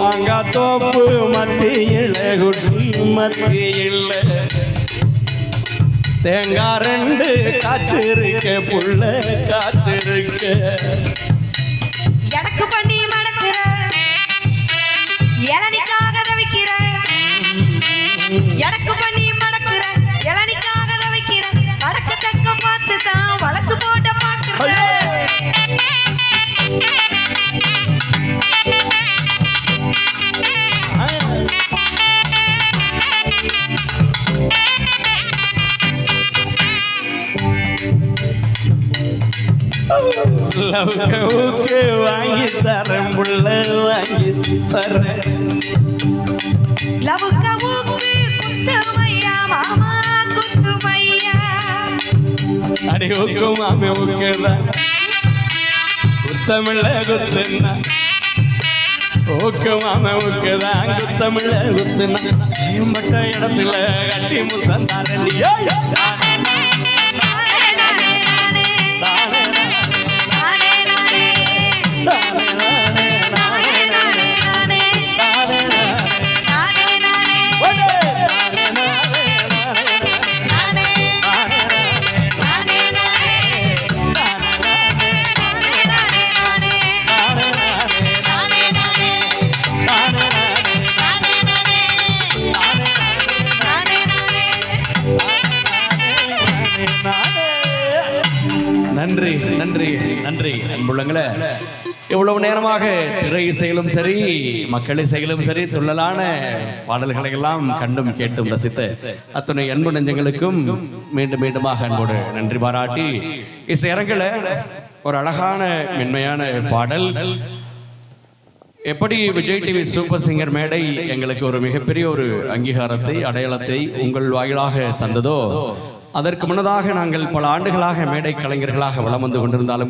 மாங்காய் தோப்பு மத்தியில குட்டி மத்தியில தேங்காய் ரெண்டு காய்ச்சிருக்க புள்ள காய்ச்சிருக்க எனக்கு பண்ணி மடக்கிற இளநிக்காக தவிக்கிற எனக்கு பண்ணி மடக்கிற இளநிக்காக தவிக்கிற வடக்கு தக்க பார்த்து தான் வளைச்சு போட்ட பாக்குற லவ்வுக்கு வாங்கி தரேன் புள்ள வாங்கி தரேன் லவுக்கு குத்துமையா மாமா குத்துமையா அடி ஊக்கு மாமி ஊக்குதான் குத்தமில்ல குத்துனா ஊக்கு மாம ஊக்குதான் குத்தமில்ல குத்துனா மேம்பட்ட இடத்துல கட்டி முத்தம் தரண்டியோ நன்றி நன்றி நன்றி அன்புள்ளங்களே. இவ்வளவு நேரமாக திரை இசையிலும் சரி மக்கள் இசையிலும் சரி துள்ளலான பாடல்களை எல்லாம் கண்டும் கேட்டும் ரசித்த அத்துணை அன்பு நெஞ்சங்களுக்கும் மீண்டும் மீண்டுமாக அன்போடு நன்றி பாராட்டி இசையரங்கில் ஒரு அழகான மென்மையான பாடல் எப்படி விஜய் டிவி சூப்பர் சிங்கர் மேடை எங்களுக்கு ஒரு மிகப்பெரிய ஒரு அங்கீகாரத்தை அடையாளத்தை உங்கள் வாயிலாக தந்ததோ அதற்கு முன்னதாக நாங்கள் பல ஆண்டுகளாக மேடை கலைஞர்களாக வலம் வந்து கொண்டிருந்தாலும்